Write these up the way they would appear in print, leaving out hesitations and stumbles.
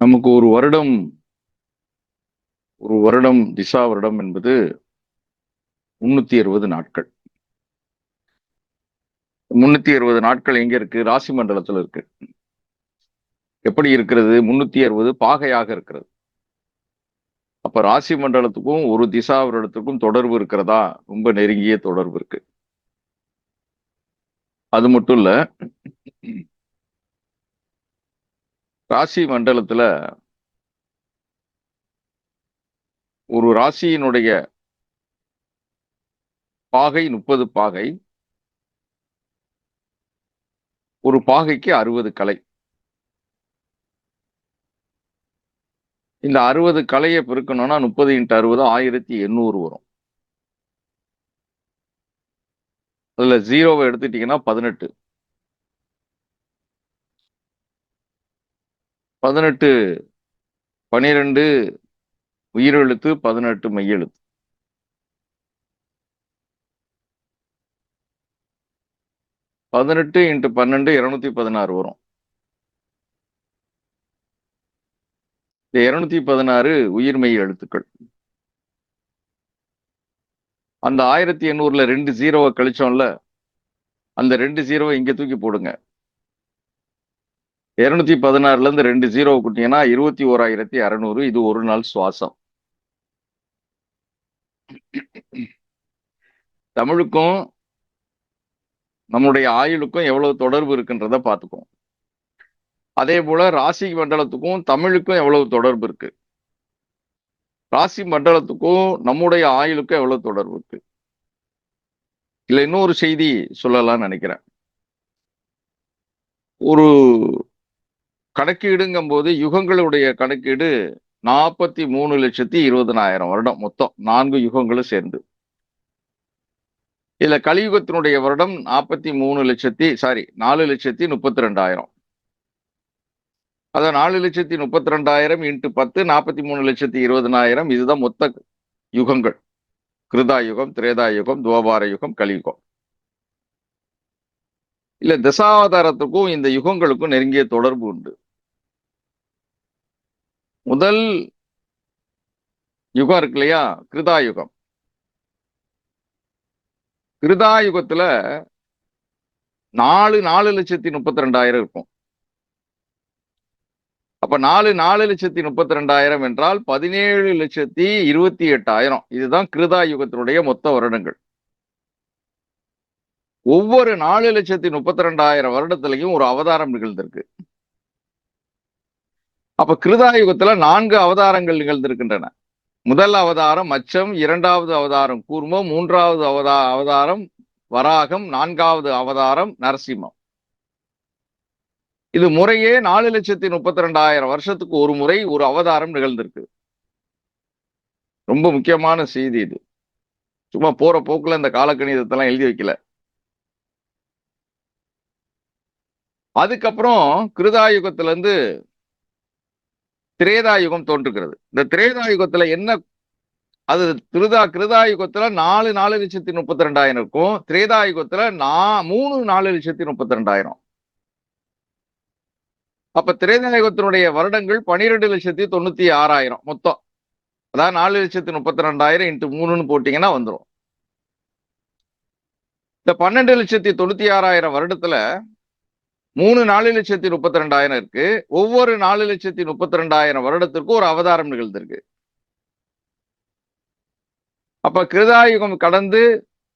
நமக்கு ஒரு வருடம் திசா வருடம் என்பது 360 நாட்கள். 360 நாட்கள் எங்க இருக்கு? ராசி மண்டலத்துல இருக்கு. எப்படி இருக்கிறது? 360 பாகையாக இருக்கிறது. அப்ப ராசி மண்டலத்துக்கும் ஒரு திசா வருடத்துக்கும் தொடர்பு இருக்கிறதா? ரொம்ப நெருங்கிய தொடர்பு இருக்கு. அது மட்டும் இல்ல, ராசி மண்டலத்துல ஒரு ராசியினுடைய பாகை 30 பாகை. ஒரு பாகைக்கு 60 கலை. இந்த 60 கலையை பெருக்கணும்னா 30 × 60 1800 வரும். அதுல 0வை எடுத்துட்டீங்கன்னா 18. 18 12 உயிரெழுத்து, 18 மெய்யெழுத்து. 18 × 12 216 வரும். இந்த 216 உயிர்மெய் எழுத்துக்கள். அந்த 1800ல 2 0வை கழிச்சோம்ல, அந்த 2 0வை இங்க தூக்கி போடுங்க. 216ல இருந்து 2 0வை கூட்டிங்கன்னா 21,600. இது ஒரு நாள் சுவாசம். தமிழுக்கும் நம்முடைய ஆயுளுக்கும் எவ்வளவு தொடர்பு இருக்குன்றத பார்த்துக்கோம். அதே போல ராசி மண்டலத்துக்கும் தமிழுக்கும் எவ்வளவு தொடர்பு இருக்கு, ராசி மண்டலத்துக்கும் நம்முடைய ஆயுளுக்கும் எவ்வளவு தொடர்பு இருக்கு. இல்ல இன்னொரு செய்தி சொல்லலாம்னு நினைக்கிறேன். ஒரு கணக்கீடுங்கும் போது யுகங்களுடைய கணக்கீடு 43,20,000 வருடம் மொத்தம், 4 யுகங்களும் சேர்ந்து. இதுல கலியுகத்தினுடைய வருடம் 4,32,000. அதான் 4,32,000 × 10 43,20,000. இதுதான் மொத்த யுகங்கள். கிருதா யுகம், திரேதா யுகம், துவாபார யுகம், கலியுகம். இல்ல தசாவதாரத்துக்கும் இந்த யுகங்களுக்கும் நெருங்கிய தொடர்பு உண்டு. முதல் யுகம் இருக்கு இல்லையா, கிருதா யுகம். கிருதா யுகத்துல 4,32,000 இருக்கும். அப்ப 4,32,000 என்றால் 17,28,000. இதுதான் கிருதா யுகத்தினுடைய மொத்த வருடங்கள். ஒவ்வொரு 4,32,000 வருடத்திலையும் ஒரு அவதாரம் நிகழ்ந்திருக்கு. அப்ப கிருதா யுகத்துல 4 அவதாரங்கள் நிகழ்ந்திருக்கின்றன. முதல் அவதாரம் மச்சம், 2வது அவதாரம் கூர்மம், 3வது அவதாரம் வராகம், 4வது அவதாரம் நரசிம்மம். இது முறையே 4,32,000 வருஷத்துக்கு ஒரு முறை ஒரு அவதாரம் நிகழ்ந்திருக்கு. ரொம்ப முக்கியமான செய்தி இது. சும்மா போற போக்குல இந்த காலக்கணிதத்தெல்லாம் எழுதி வைக்கல. அதுக்கப்புறம் கிருதா யுகத்துல இருந்து திரேதா யுகம் தோன்றுகிறது. இந்த திரேதா யுகத்துல என்ன, அது கிருதா யுகத்துல 4,32,000 இருக்கும். திரேதா யுகத்துல 3,432,000. அப்ப திரேதா யுகத்தினுடைய வருடங்கள் 12,96,000 மொத்தம். அதாவது 4,32,000 × 3ன்னு போட்டீங்கன்னா வந்துடும். இந்த 12,96,000 வருடத்துல 3,432,000 இருக்கு. ஒவ்வொரு 4,32,000 வருடத்திற்கும் ஒரு அவதாரம் நிகழ்ந்திருக்கு. அப்ப கிருதாயுகம் கடந்து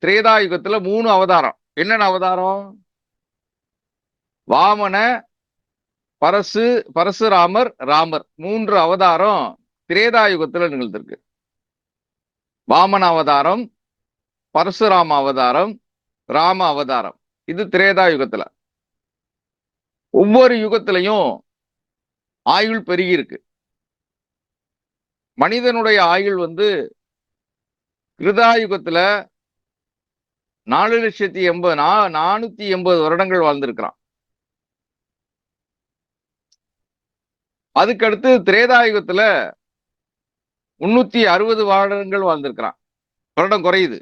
திரேதாயுகத்துல 3 அவதாரம். என்னென்ன அவதாரம்? வாமன, பரசுராமர், ராமர், 3 அவதாரம் திரேதாயுகத்துல நிகழ்ந்திருக்கு. வாமன அவதாரம், பரசுராம அவதாரம், ராம அவதாரம். இது திரேதாயுகத்துல. ஒவ்வொரு யுகத்திலையும் ஆயுள் பெருகி இருக்கு. மனிதனுடைய ஆயுள் கிருதாயுகத்துல 480 வருடங்கள் வாழ்ந்திருக்கிறான். அதுக்கடுத்து திரேதாயுகத்துல 360 வருடங்கள் வாழ்ந்திருக்கிறான். வருடம் குறையுது.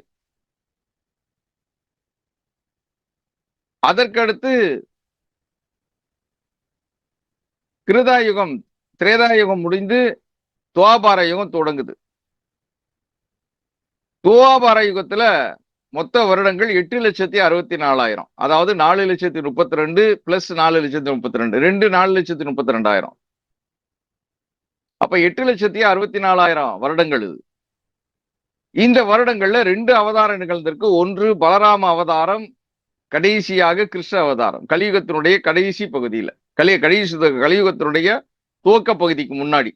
அதற்கடுத்து கிருதாயுகம் திரேதாயுகம் முடிந்து துவாபார யுகம் தொடங்குது. துவாபார யுகத்துல மொத்த வருடங்கள் 8,64,000. அதாவது 4,32,000 பிளஸ் 4,32,000 ரெண்டு 4,32,000. அப்ப 8,64,000 வருடங்கள் இது. இந்த வருடங்கள்ல 2 அவதாரம் நிகழ்ந்திருக்கு. ஒன்று பலராம அவதாரம், கடைசியாக கிருஷ்ண அவதாரம். கலியுகத்தினுடைய கடைசி பகுதியில, கலியுகத்தினுடைய துவக்க பகுதிக்கு முன்னாடி,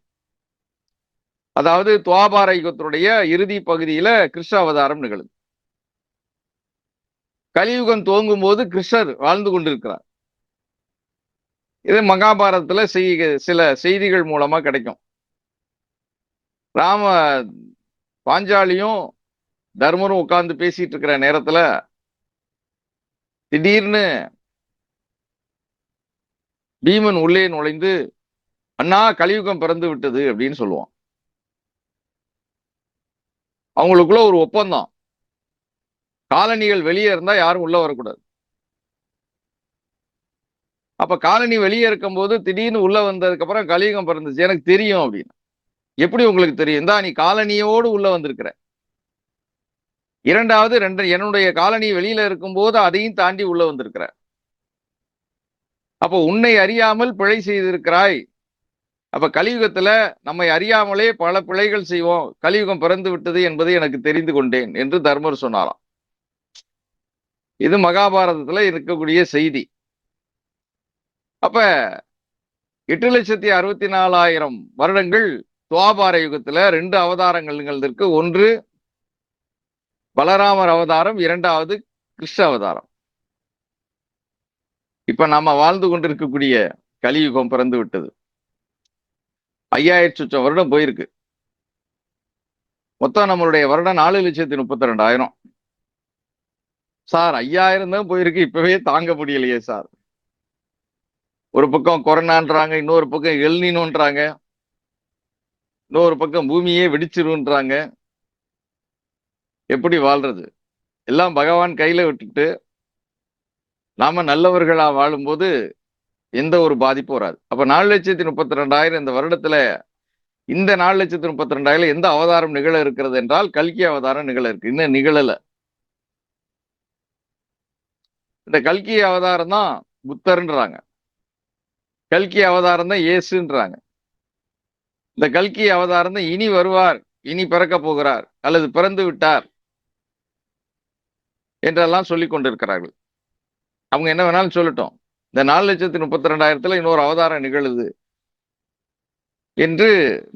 அதாவது துவாபார யுகத்தினுடைய இறுதி பகுதியில கிருஷ்ண அவதாரம் நிகழுது. கலியுகம் துவங்கும் போது கிருஷ்ணர் வாழ்ந்து கொண்டிருக்கிறார். இது மகாபாரதத்துல சில செய்திகள் மூலமா கிடைக்கும். பாஞ்சாலியும் தர்மரும் உட்கார்ந்து பேசிட்டு இருக்கிற நேரத்துல திடீர்னு பீமன் உள்ளே நுழைந்து, அண்ணா கலியுகம் பிறந்து விட்டது அப்படின்னு சொல்லுவான். அவங்களுக்குள்ள ஒரு ஒப்பந்தம், காலனிகள் வெளியே இருந்தா யாரும் உள்ள வரக்கூடாது. அப்ப காலனி வெளியே இருக்கும் போது திடீர்னு உள்ள வந்ததுக்கு அப்புறம் கலியுகம் பிறந்துச்சு, எனக்கு தெரியும் அப்படின்னு. எப்படி உங்களுக்கு தெரியும்? தான் நீ காலனியோடு உள்ள வந்திருக்கிற. இரண்டாவது என்னுடைய காலனி வெளியில இருக்கும்போது அதையும் தாண்டி உள்ள வந்திருக்கிற. அப்போ உன்னை அறியாமல் பிழை செய்திருக்கிறாய். அப்ப கலியுகத்துல நம்மை அறியாமலே பல பிழைகள் செய்வோம், கலியுகம் பிறந்து விட்டது என்பதை எனக்கு தெரிந்து கொண்டேன் என்று தர்மர் சொன்னாராம். இது மகாபாரதத்துல இருக்கக்கூடிய செய்தி. அப்ப 8,64,000 வருடங்கள் துவாபார யுகத்துல 2 அவதாரங்கள் நிகழ்ந்திருக்கு. ஒன்று பலராமர் அவதாரம், இரண்டாவது கிருஷ்ண அவதாரம். இப்ப நாம வாழ்ந்து கொண்டிருக்கக்கூடிய கலியுகம் பிறந்து விட்டது. 5,000 சுற்றம் வருடம் போயிருக்கு. மொத்தம் நம்மளுடைய வருடம் 4,32,000. சார் 5,000 தான் போயிருக்கு, இப்பவே தாங்க முடியலையே சார். ஒரு பக்கம் கொரோனான்றாங்க, இன்னொரு பக்கம் எல்னினோன்றாங்க, இன்னொரு பக்கம் பூமியே வெடிச்சிருன்றாங்க. எப்படி வாழ்றது? எல்லாம் பகவான் கையில விட்டுட்டு நாம நல்லவர்களா வாழும்போது எந்த ஒரு பாதிப்பும் வராது. அப்ப 4,32,000 இந்த வருடத்துல, இந்த 4,32,000 எந்த அவதாரம் நிகழ இருக்கிறது என்றால் கல்கி அவதாரம் நிகழ இருக்கு. இன்னும் நிகழல. இந்த கல்கி அவதாரம் தான் புத்தர்ன்றாங்க, கல்கி அவதாரம் தான் இயேசுன்றாங்க. இந்த கல்கி அவதாரம் தான் இனி வருவார், இனி பிறக்க போகிறார், அல்லது பிறந்து விட்டார் என்றெல்லாம் சொல்லிக் கொண்டிருக்கிறார்கள். அவங்க என்ன வேணாலும் சொல்லட்டும், இந்த 4,32,000 இன்னொரு அவதாரம் நிகழுது என்று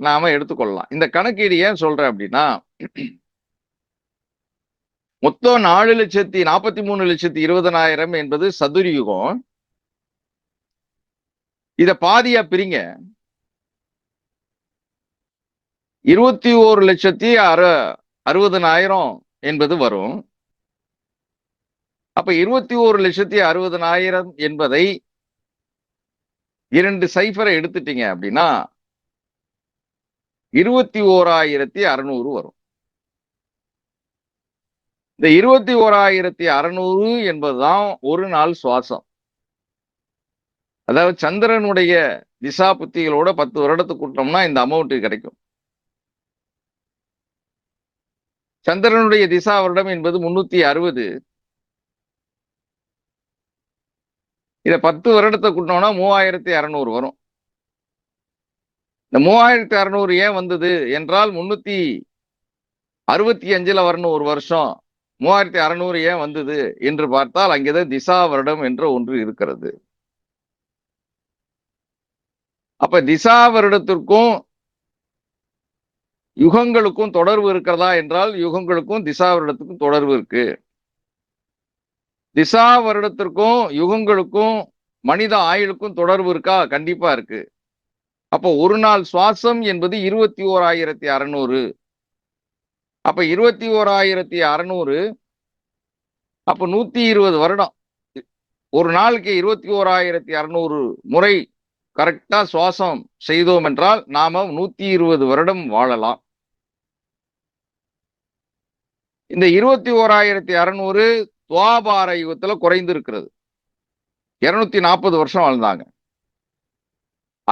நாம எடுத்துக்கொள்ளலாம். இந்த கணக்கீடு ஏன் சொல்றேன் அப்படின்னா, மொத்தம் 4,43,20,000 என்பது சதுர்யுகம். இத பாதியா பிரிங்க, 21,60,000 என்பது வரும். அப்ப 21,60,000 என்பதை 2 சைஃபரை எடுத்துட்டீங்க அப்படின்னா 21,600 வரும். இந்த 21,600 என்பதுதான் ஒரு நாள் சுவாசம். அதாவது சந்திரனுடைய திசா புத்திகளோட 10 வருடத்துக்கு கூட்டம்னா இந்த அமௌண்ட் கிடைக்கும். சந்திரனுடைய திசா வருடம் என்பது 360. இத 10 வருடத்தை கூட்டினோம்னா 3,600 வரும். இந்த 3,600 ஏன் வந்தது என்றால் 365ல வரணும் ஒரு வருஷம். 3,600 ஏன் வந்தது என்று பார்த்தால் அங்கேதான் திசா வருடம் என்ற ஒன்று இருக்கிறது. அப்ப திசா வருடத்திற்கும் யுகங்களுக்கும் தொடர்பு இருக்கிறதா என்றால் யுகங்களுக்கும் திசா வருடத்துக்கும் தொடர்பு இருக்கு. திசா வருடத்திற்கும் யுகங்களுக்கும் மனித ஆயுளுக்கும் தொடர்பு இருக்கா? கண்டிப்பா இருக்கு. அப்போ ஒரு நாள் சுவாசம் என்பது 21,600. அப்ப 21,600, அப்ப 120 வருடம். ஒரு நாளுக்கு 21,600 முறை கரெக்டா சுவாசம் செய்தோம் என்றால் நாம 120 வருடம் வாழலாம். இந்த 21,600 துவாபார யுகத்துல குறைந்து இருக்கிறது. 240 வருஷம் வாழ்ந்தாங்க.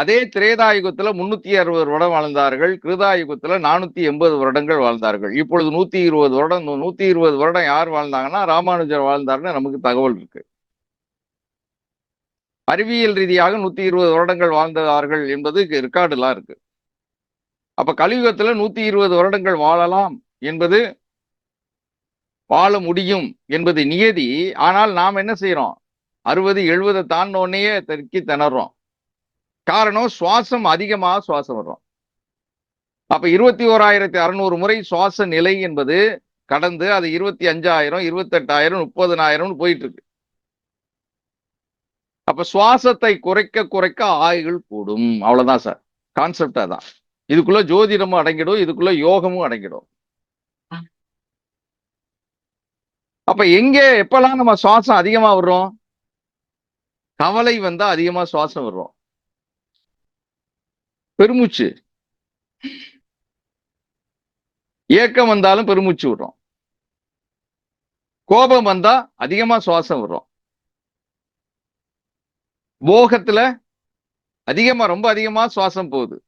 அதே திரேதாயுகத்துல 360 வருடம் வாழ்ந்தார்கள், கிருதாயுகத்துல 480 வருடங்கள் வாழ்ந்தார்கள். இப்பொழுது 120 வருடம் யார் வாழ்ந்தாங்கன்னா ராமானுஜர் வாழ்ந்தார்னு நமக்கு தகவல் இருக்கு. அறிவியல் ரீதியாக 120 வருடங்கள் வாழ்ந்தார்கள் என்பது ரெக்கார்டு எல்லாம் இருக்கு. அப்ப கலியுகத்துல 120 வருடங்கள் வாழலாம் என்பது, வாழ முடியும் என்பது நியதி. ஆனால் நாம் என்ன செய்யறோம்? 60 70 தாண்டினோடனே தெற்கி திணறோம். காரணம், சுவாசம் அதிகமாக சுவாசம் வரும். அப்ப 21,600 முறை சுவாச நிலை என்பது கடந்து அது 25,000 28,000 30,000 போயிட்டு இருக்கு. அப்ப சுவாசத்தை குறைக்க குறைக்க ஆயுள் கூடும். அவ்வளவுதான் சார், கான்செப்ட் அதான். இதுக்குள்ள ஜோதிடமும் அடங்கிடும், இதுக்குள்ள யோகமும் அடங்கிடும். அப்ப எங்க எப்பெல்லாம் நம்ம சுவாசம் அதிகமா வர்றோம்? கவலை வந்தா அதிகமா சுவாசம் வர்றோம். பெருமூச்சு, ஏக்கம் வந்தாலும் பெருமூச்சு விடுறோம். கோபம் வந்தா அதிகமா சுவாசம் வரும். போகத்துல அதிகமா, ரொம்ப அதிகமா சுவாசம் போகுது.